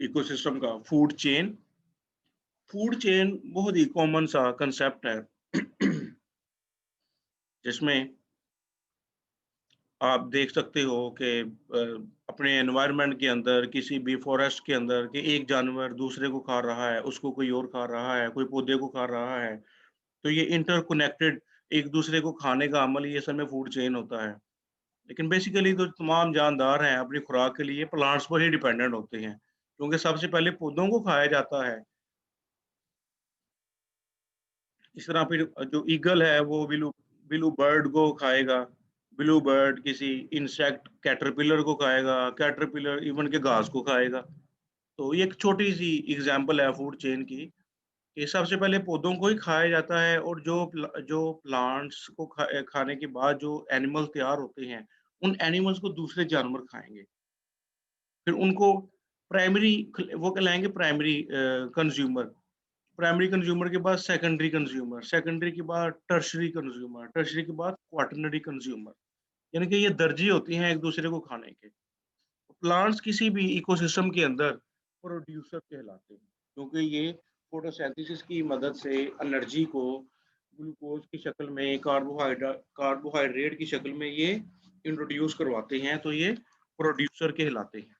Ecosystem का food chain. Food chain बहुत ही common सा कंसेप्ट है जिसमें आप देख सकते हो कि अपने एनवायरनमेंट के अंदर किसी भी फॉरेस्ट के अंदर कि एक जानवर दूसरे को खा रहा है, उसको कोई और खा रहा है, कोई पौधे को खा रहा है। तो ये इंटरकनेक्टेड एक दूसरे को खाने का अमल ये असल में फूड चेन होता है। लेकिन बेसिकली तो तमाम जानदार हैं अपनी खुराक के लिए प्लांट्स पर ही डिपेंडेंट होते हैं, क्योंकि सबसे पहले पौधों को खाया जाता है। इस तरह फिर जो ईगल है वो ब्लू ब्लू बर्ड को खाएगा, ब्लू बर्ड किसी इंसेक्ट कैटरपिलर को खाएगा, कैटरपिलर इवन के घास को खाएगा। तो ये एक छोटी-सी एग्ज़ाम्पल है फूड चेन की, कि सबसे पहले पौधों को ही खाया जाता है और जो प्लांट्स को खाने के बाद जो एनिमल तैयार होते हैं, उन एनिमल्स को दूसरे जानवर खाएँगे। फिर उनको वो कहलाएँगे प्राइमरी कंज़्यूमर। प्राइमरी कंज़्यूमर के बाद सेकेंडरी कंज़्यूमर, सेकेंडरी के बाद टर्शियरी कंज़्यूमर, टर्शियरी के बाद क्वाटरनरी कंज़्यूमर। यानी कि ये दर्जे होते हैं एक-दूसरे को खाने के। प्लांट्स किसी भी इकोसिस्टम के अंदर प्रोड्यूसर कहलाते हैं, क्योंकि ये फोटोसिंथेसिस की मदद से एनर्जी को ग्लूकोज की शक्ल में, कार्बोहाइड्रेट की शक्ल में ये इंट्रोड्यूस करवाते हैं, तो ये प्रोड्यूसर कहलाते हैं।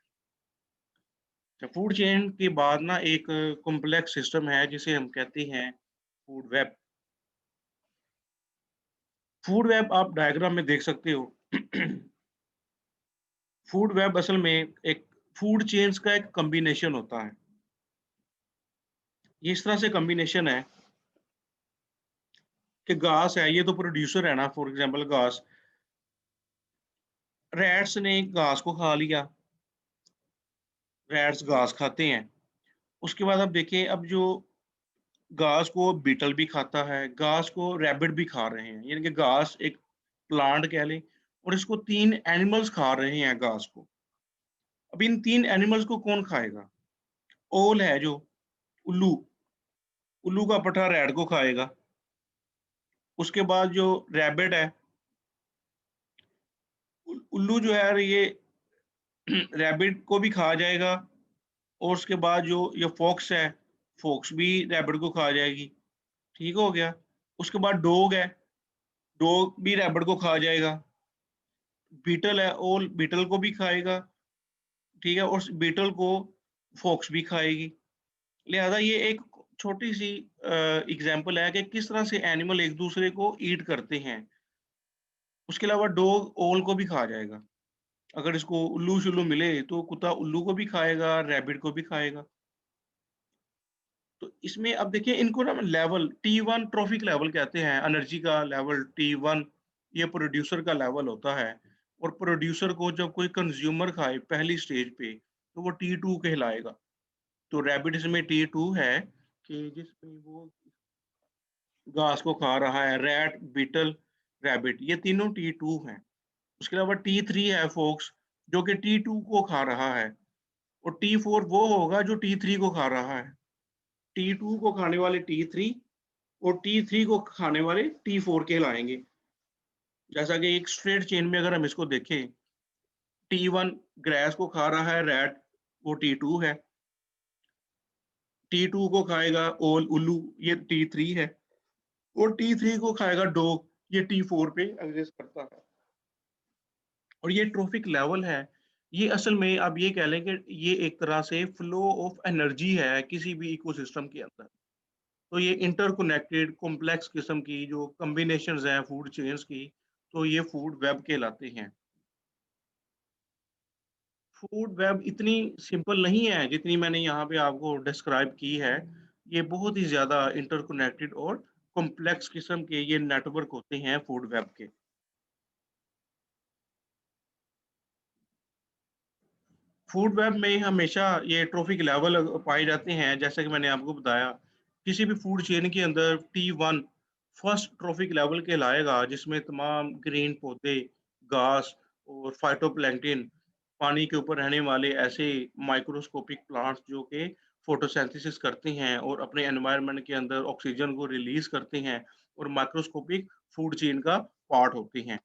फूड चेन के बाद ना एक कॉम्प्लेक्स सिस्टम है जिसे हम कहते हैं फूड वेब। फूड वेब आप डायग्राम में देख सकते हो। फूड वेब असल में एक फूड चेन्स का एक कॉम्बिनेशन होता है। ये इस तरह से कॉम्बिनेशन है कि घास है, ये तो प्रोड्यूसर है ना, फॉर एग्जांपल घास, रैट्स ने घास को खा लिया, रैट्स घास खाते हैं। उसके बाद आप देखें, अब जो घास को बीटल भी खाता है, घास को रैबिट भी खा रहे हैं, यानी कि घास एक प्लांट कह लें और इसको 3 एनिमल्स खा रहे हैं घास को। अब इन 3 एनिमल्स को कौन खाएगा? ओल है जो, उल्लू, उल्लू का पट्ठा रैट को खाएगा। उसके बाद जो रैबिट है, उल्लू जो है ये रैबिट को भी खा जाएगा और उसके बाद जो ये फॉक्स है, फॉक्स भी रैबिट को खा जाएगी, ठीक हो गया। उसके बाद डॉग है, डॉग भी रैबिट को खा जाएगा। बीटल है, ओल बीटल को भी खाएगा, ठीक है, और उस बीटल को फॉक्स भी खाएगी। लिहाज़ा ये एक छोटी-सी एग्ज़ाम्पल है कि किस तरह से एनिमल एक-दूसरे को ईट करते हैं। उसके अलावा डॉग ओल को भी खा जाएगा। अगर इसको उल्लू-शुल्लू मिले तो कुत्ता उल्लू को भी खाएगा, रैबिट को भी खाएगा। तो इसमें अब देखिए इनको ना लेवल T1 ट्रॉफिक लेवल कहते हैं, एनर्जी का लेवल T1 ये प्रोड्यूसर का लेवल होता है और प्रोड्यूसर को जब कोई कंज्यूमर खाए पहली स्टेज पे तो वो T2 कहलाएगा। तो रैबिट इसमें T2 है कि जिसमें वो घास को खा रहा है, रैट, बीटल, रैबिट ये तीनों T2 हैं। उसके अलावा T3 है फॉक्स जो कि T2 को खा रहा है और T4 वो होगा जो T3 को खा रहा है। T2 को खाने वाले T3 और T3 को खाने वाले T4 कहलाएँगे। जैसा कि एक स्ट्रेट चेन में अगर हम इसको देखें, T1 ग्रास को खा रहा है रैट, वो T2 है। T2 को खाएगा ओल उल्लू, ये T3 है और T3 को खाएगा डॉग, ये T4 पे एग्ज़िस्ट करता है। और ये ट्रॉफिक लेवल है, ये असल में आप ये कह लें कि ये एक तरह से फ्लो ऑफ एनर्जी है किसी भी इकोसिस्टम के अंदर। तो ये इंटरकनेक्टेड कॉम्प्लेक्स किस्म की जो कॉम्बिनेशंस हैं फूड चेन्स की, तो ये फूड वेब कहलाते हैं। फूड वेब इतनी सिंपल नहीं है जितनी मैंने यहाँ पे आपको डिस्क्राइब की है। ये बहुत ही ज़्यादा इंटरकनेक्टेड और कॉम्प्लेक्स किस्म के ये नेटवर्क होते हैं फूड वेब के। फूड वेब में हमेशा ये ट्रॉफिक लेवल पाए जाते हैं, जैसा कि मैंने आपको बताया। किसी भी फूड चेन के अंदर T1 फर्स्ट ट्रॉफिक लेवल कहलाएगा, जिसमें तमाम ग्रीन पौधे, घास और फाइटोप्लैंक्टन, पानी के ऊपर रहने वाले ऐसे माइक्रोस्कोपिक प्लांट्स जो कि फोटोसिंथेसिस करते हैं और अपने एनवायरनमेंट के अंदर ऑक्सीजन को रिलीज़ करते हैं और माइक्रोस्कोपिक फूड चेन का पार्ट होते हैं।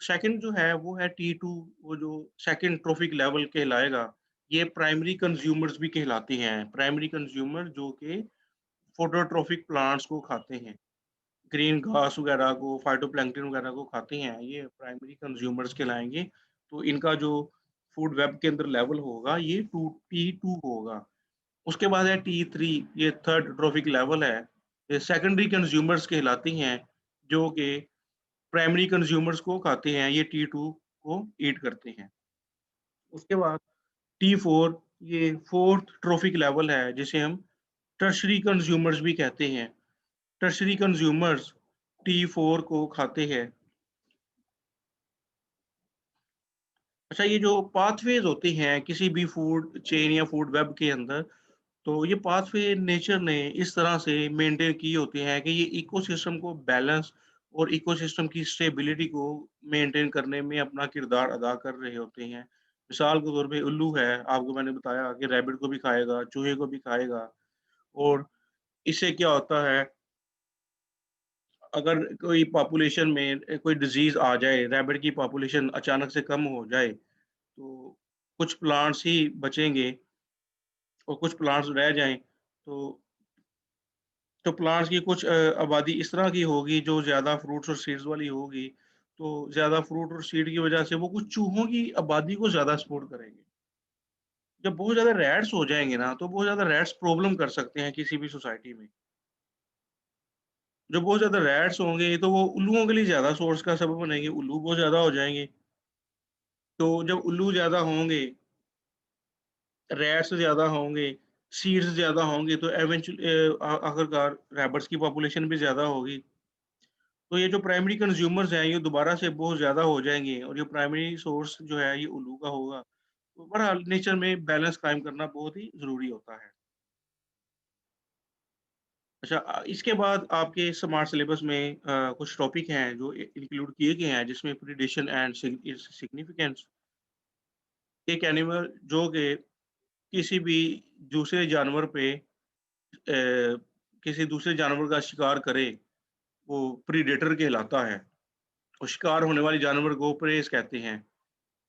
सेकंड जो है वो है T2 वो जो सेकंड ट्रॉफिक लेवल कहलाएगा। ये प्राइमरी कंज्यूमर्स भी कहलाते हैं। प्राइमरी कंज्यूमर जो कि फोटोट्रॉफिक प्लांट्स को खाते हैं, ग्रीन घास वगैरह को, फाइटोप्लैंक्टन वगैरह को खाते हैं, ये प्राइमरी कंज्यूमर्स कहलाएँगे। तो इनका जो फूड वेब के अंदर लेवल होगा ये 2 T2 होगा। उसके बाद है T3, ये थर्ड ट्रॉफिक लेवल है। ये सेकेंडरी कंज्यूमर्स कहलाती हैं, जो कि प्राइमरी कंज्यूमर्स को खाते हैं, ये T2 को ईट करते हैं। उसके बाद T4, ये फोर्थ ट्रॉफिक लेवल है, जिसे हम टर्शरी कंज्यूमर्स भी कहते हैं। टर्शरी कंज्यूमर्स T4 को खाते हैं। अच्छा, ये जो पाथवेज़ होते हैं किसी भी फूड चेन या फूड वेब के अंदर, तो ये पाथवे नेचर ने इस तरह से मेंटेन किए होते हैं कि ये इकोसिस्टम को बैलेंस और इकोसिस्टम की स्टेबिलिटी को मेंटेन करने में अपना किरदार अदा कर रहे होते हैं। मिसाल के तौर पे उल्लू है, आपको मैंने बताया कि रैबिट को भी खाएगा, चूहे को भी खाएगा। और इससे क्या होता है, अगर कोई पॉपुलेशन में कोई डिज़ीज़ आ जाए, रैबिट की पॉपुलेशन अचानक से कम हो जाए, तो कुछ प्लांट्स ही बचेंगे और कुछ प्लांट्स रह जाएँ, तो प्लांट्स की कुछ आबादी इस तरह की होगी जो ज़्यादा फ्रूट्स और सीड्स वाली होगी, तो ज़्यादा फ्रूट और सीड की वजह से वो कुछ चूहों की आबादी को ज़्यादा सपोर्ट करेंगे। जब बहुत ज़्यादा रैट्स हो जाएँगे ना, तो बहुत ज़्यादा रैट्स प्रॉब्लम कर सकते हैं किसी भी सोसाइटी में। जब बहुत ज़्यादा रैट्स होंगे, तो वो उल्लुओं के लिए ज़्यादा सोर्स का सबब बनेंगे, उल्लू बहुत ज़्यादा हो जाएँगे। तो जब उल्लू ज़्यादा होंगे, रैट्स ज़्यादा होंगे, सीड्स ज़्यादा होंगे, तो आखिरकार रैबिट्स की पॉपुलेशन भी ज़्यादा होगी। तो ये जो प्राइमरी कंज्यूमर्स हैं, ये दोबारा से बहुत ज़्यादा हो जाएँगे और ये प्राइमरी सोर्स जो है, ये उल्लू का होगा। तो बहरहाल नेचर में बैलेंस कायम करना बहुत ही ज़रूरी होता है। अच्छा, इसके बाद आपके स्मार्ट सिलेबस में कुछ टॉपिक हैं जो इंक्लूड किए गए हैं, जिसमें प्रिडेशन एंड सिग्निफिकेंस। एक एनिमल जो कि किसी भी दूसरे जानवर पे किसी दूसरे जानवर का शिकार करे, वो प्रीडेटर कहलाता है और शिकार होने वाले जानवर को प्रेज़ कहते हैं।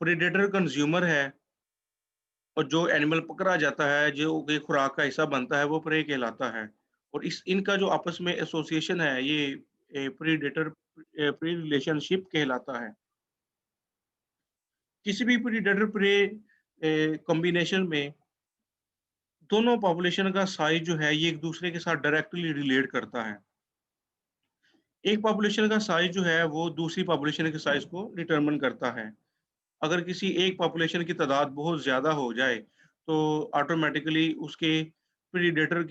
प्रेडेटर कंज्यूमर है और जो एनिमल पकड़ा जाता है, जो कि खुराक का हिस्सा बनता है, वो प्रे कहलाता है। और इस इनका जो आपस में एसोसिएशन है, ये प्रीडेटर प्री रिलेशनशिप कहलाता है। किसी भी प्रीडेटर प्रे कॉम्बिनेशन में दोनों पॉपुलेशन का साइज़ जो है, ये एक-दूसरे के साथ डायरेक्टली रिलेट करता है। एक पॉपुलेशन का साइज़ जो है, वो दूसरी पॉपुलेशन के साइज़ को डिटरमाइन करता है। अगर किसी एक पॉपुलेशन की तादाद बहुत ज़्यादा हो जाए, तो ऑटोमैटिकली उसके प्रीडेटर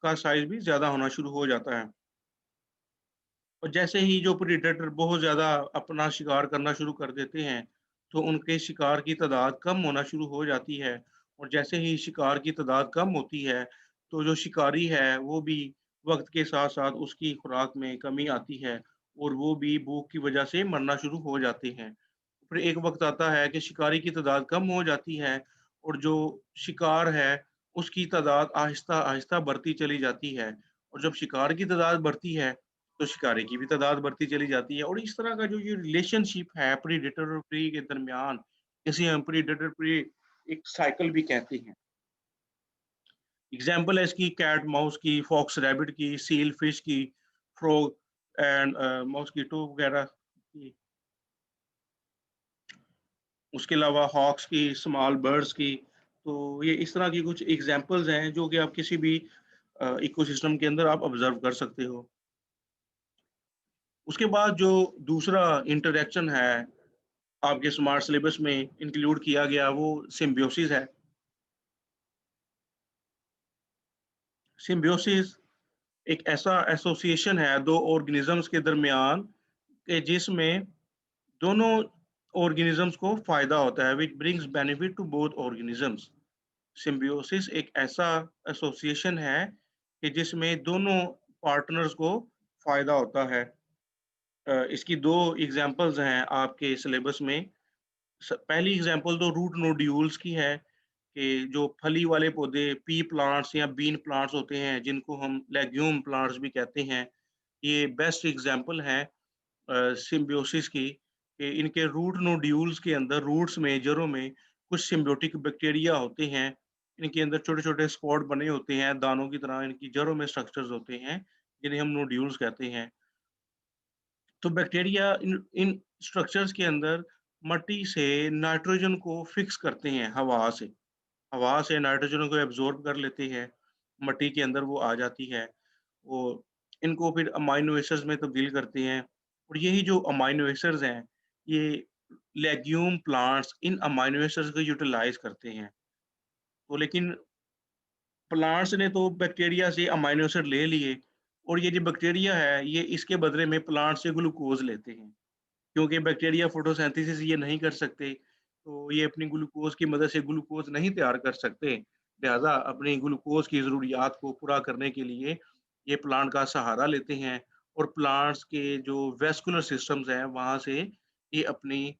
का साइज़ भी ज़्यादा होना शुरू हो जाता है। और जैसे ही जो प्रीडेटर बहुत ज़्यादा अपना शिकार करना शुरू कर देते हैं, तो उनके शिकार की तादाद कम होना शुरू हो जाती है। और जैसे ही शिकार की तादाद कम होती है, तो जो शिकारी है, वो भी वक़्त के साथ-साथ उसकी खुराक में कमी आती है और वो भी भूख की वजह से मरना शुरू हो जाते हैं। फिर एक वक़्त आता है कि शिकारी की तादाद कम हो जाती है और जो शिकार है, उसकी तादाद आहिस्ता-आहिस्ता बढ़ती चली जाती है और जब शिकार की तादाद बढ़ती है, तो शिकारी की भी तादाद बढ़ती चली जाती है और इस तरह का जो ये रिलेशनशिप है प्रेडेटर और प्रे के दरमियान, इसे हम प्रेडेटर प्रे एक साइकिल भी कहते हैं। एग्ज़ाम्पल है इसकी कैट माउस की, फॉक्स रैबिट की, सील फिश की, फ्रॉग एंड मॉस्किटो वगैरह की। उसके अलावा हॉक्स की, स्मॉल बर्ड्स की। तो ये इस तरह की कुछ एग्ज़ाम्पल्स हैं जो कि आप किसी भी इकोसिस्टम के अंदर आप ऑब्ज़र्व कर सकते हो। उसके बाद जो दूसरा इंटरैक्शन है, आपके स्मार्ट सिलेबस में इंक्लूड किया गया, वो सिम्बियोसिस है। सिम्बियोसिस एक ऐसा एसोसिएशन है 2 ऑर्गेनिज़म्स के दरमियान कि जिसमें दोनों ऑर्गेनिज़म्स को फ़ायदा होता है, which brings benefit to both organisms. Symbiosis एक ऐसा एसोसिएशन है कि जिसमें दोनों पार्टनर्स को फ़ायदा होता है। इसकी 2 एग्ज़ाम्पल्स हैं आपके सिलेबस में। पहली एग्ज़ाम्पल तो रूट नोड्यूल्स की है कि जो फली वाले पौधे पी प्लांट्स या बीन प्लांट्स होते हैं, जिनको हम लेग्यूम प्लांट्स भी कहते हैं। ये बेस्ट एग्ज़ाम्पल है सिम्बियोसिस की कि इनके रूट नोड्यूल्स के अंदर रूट्स में, जड़ों में कुछ सिम्बियोटिक बैक्टीरिया होते हैं, इनके अंदर छोटे-छोटे स्पॉट बने होते हैं, दानों की तरह इनकी जड़ों में स्ट्रक्चर्स होते हैं, जिन्हें हम नोड्यूल्स कहते हैं। तो बैक्टीरिया इन इन स्ट्रक्चर्स के अंदर मिट्टी से नाइट्रोजन को फिक्स करते हैं हवा से। हवा से नाइट्रोजन को एब्ज़ॉर्ब कर लेते हैं, मिट्टी के अंदर वो आ जाती है। वो इनको फिर अमाइनो एसिड्स में तब्दील करते हैं और यही जो अमाइनो एसिड्स हैं, ये legume plants in amino acids को यूटिलाइज़ करते हैं। तो लेकिन प्लांट्स ने तो बैक्टीरिया से अमाइनो एसिड ले लिए और ये जो बैक्टीरिया है, ये इसके बदले में प्लांट से ग्लूकोज़ लेते हैं। क्योंकि बैक्टीरिया फोटोसिंथेसिस ये नहीं कर सकते, तो ये अपनी ग्लूकोज़ की मदद से ग्लूकोज़ नहीं तैयार कर सकते। लिहाज़ा अपनी ग्लूकोज़ की ज़रूरियात को पूरा करने के लिए ये प्लांट का सहारा लेते हैं और प्लांट्स के जो वैस्कुलर सिस्टम्स हैं, वहाँ से ये अपनी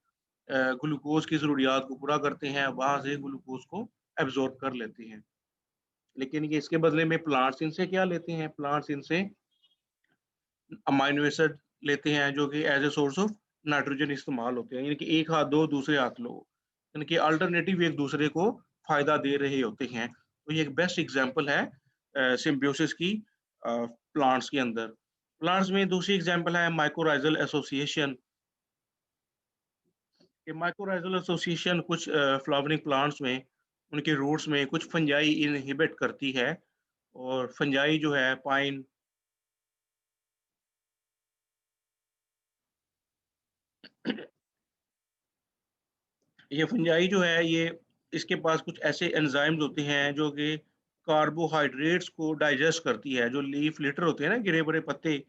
ग्लूकोज़ की ज़रूरियात को पूरा करते हैं, वहाँ से ग्लूकोज़ को एब्ज़ॉर्ब कर लेते हैं। लेकिन ये इसके बदले में प्लांट्स इनसे क्या लेते हैं? प्लांट्स इनसे अमाइनो एसिड लेते हैं जो कि as a source of nitrogen इस्तेमाल होते हैं। यानी कि एक हाथ दो, दूसरे हाथ लो। यानी कि अल्टरनेटिव एक-दूसरे को फ़ायदा दे रहे होते हैं। तो ये एक बेस्ट एग्ज़ाम्पल है सिम्बियोसिस की प्लांट्स के अंदर। प्लांट्स में दूसरी एग्ज़ाम्पल है माइकोराइज़ल एसोसिएशन। ये माइकोराइज़ल एसोसिएशन कुछ फ्लावरिंग प्लांट्स में उनके रूट्स में कुछ फंजाई इन्हिबिट करती है और फंजाई जो है पाइन ये फंजाई जो है ये इसके पास कुछ ऐसे एंजाइम्स होते हैं जो कि कार्बोहाइड्रेट्स को डाइजेस्ट करती है। जो लीफ लिटर होते हैं ना गिरे-पड़े पत्ते,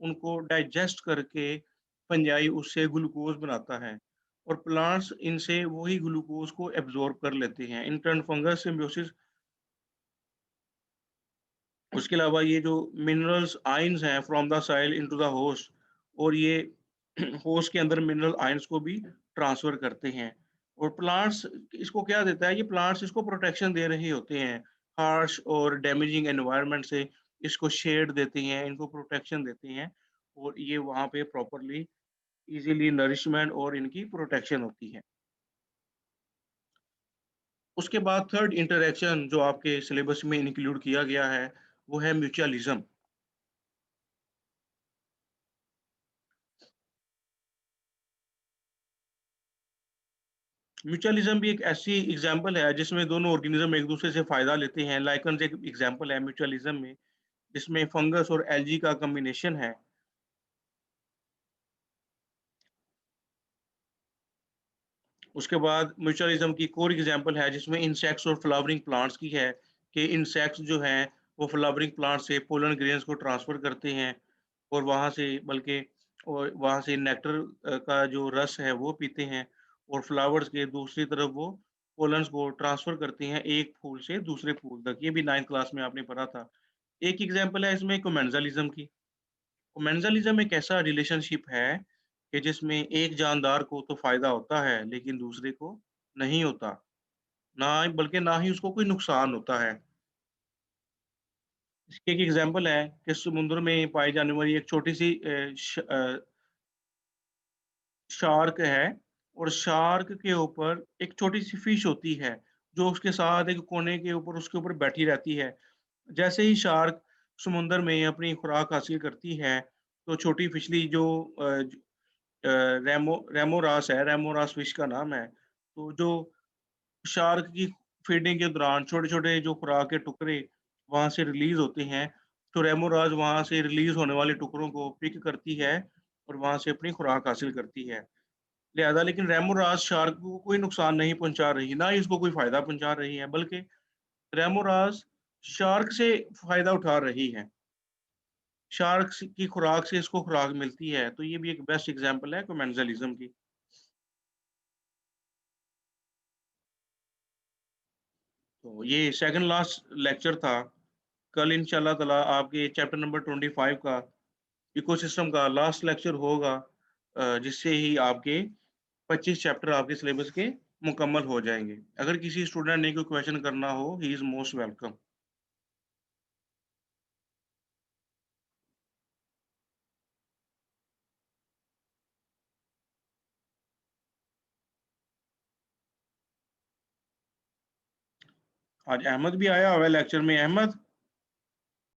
उनको डाइजेस्ट करके फंजाई उससे ग्लूकोज़ बनाता है और प्लांट्स इनसे वही ग्लूकोज़ को एब्ज़ॉर्ब कर लेते हैं। इन टर्न फंगस सिम्बियोसिस उसके अलावा ये जो मिनरल्स आयन्स हैं from the soil into the host और ये होस्ट के अंदर मिनरल आयन्स को भी ट्रांसफर करते हैं और प्लांट्स इसको क्या देता है ये प्लांट्स इसको प्रोटेक्शन दे रहे होते हैं हार्श और डैमेजिंग एनवायरनमेंट से इसको शेड देते हैं इनको प्रोटेक्शन देते हैं और ये वहाँ पे प्रॉपरली इजीली नरिशमेंट और इनकी प्रोटेक्शन होती है। उसके बाद थर्ड इंटरेक्शन जो आपके सिलेबस में इंक्लूड किया गया है वो है म्यूचुअलिज्म। म्यूचुअलिज्म भी एक ऐसी एग्जांपल है जिसमें दोनों ऑर्गेनिज्म एक दूसरे से फायदा लेते हैं। लाइकेन्स एक एग्जांपल है म्यूचुअलिज्म में, जिसमें फंगस और एल्गी का कॉम्बिनेशन है। उसके बाद म्यूचुअलिज्म की एक और एग्जांपल है जिसमें इंसेक्ट्स और फ्लावरिंग प्लांट्स की है कि इंसेक्ट्स जो हैं वो फ्लावरिंग प्लांट से पोलन ग्रेन्स को ट्रांसफर करते हैं और वहाँ से बल्कि और वहाँ से नेक्टर का जो रस है वो पीते हैं और फ्लावर्स के दूसरी तरफ वो पोलन्स को ट्रांसफर करते हैं एक फूल से दूसरे फूल तक। ये भी 9th क्लास में आपने पढ़ा था। एक एग्जांपल है इसमें कोमेंजलिज्म की। कोमेंजलिज्म एक ऐसा रिलेशनशिप है कि जिसमें एक जानदार को तो फ़ायदा होता है, लेकिन दूसरे को नहीं होता। बल्कि ना ही उसको कोई नुकसान होता है। इसकी एक एग्जांपल है कि समुद्र में पाई जाने वाली एक छोटी-सी शार्क है और शार्क के ऊपर एक छोटी-सी फिश होती है, जो उसके साथ एक कोने के ऊपर उसके ऊपर बैठी रहती है। जैसे ही शार्क समुद्र में अपनी खुराक हासिल करती है, तो छोटी फिशली जो रेमोरास है, रेमोरास फिश का नाम है। तो जो शार्क की फीडिंग के दौरान छोटे-छोटे जो खुराक के टुकड़े वहाँ से रिलीज़ होते हैं, तो रेमोरास वहाँ से रिलीज़ होने वाले टुकड़ों को पिक करती है और वहाँ से अपनी खुराक हासिल करती है। लिहाज़ा लेकिन रेमोरास शार्क को कोई नुकसान नहीं पहुँचा रही, ना ही उसको कोई फ़ायदा पहुँचा रही है, बल्कि रेमोरास शार्क से फ़ायदा उठा रही है। शार्क्स की खुराक से इसको खुराक मिलती है, तो ये भी एक बेस्ट एग्ज़ाम्पल है कोमेंजलिज़्म की। तो ये सेकंड लास्ट लेक्चर था। कल इंशाअल्लाह ताला आपके चैप्टर नंबर 25 का इकोसिस्टम का लास्ट लेक्चर होगा जिससे ही आपके 25 चैप्टर आपके सिलेबस के मुकम्मल हो जाएँगे। अगर किसी स्टूडेंट ने कोई क्वेश्चन करना हो, ही इज़ मोस्ट वेलकम। आज अहमद भी आया हुआ है लेक्चर में। अहमद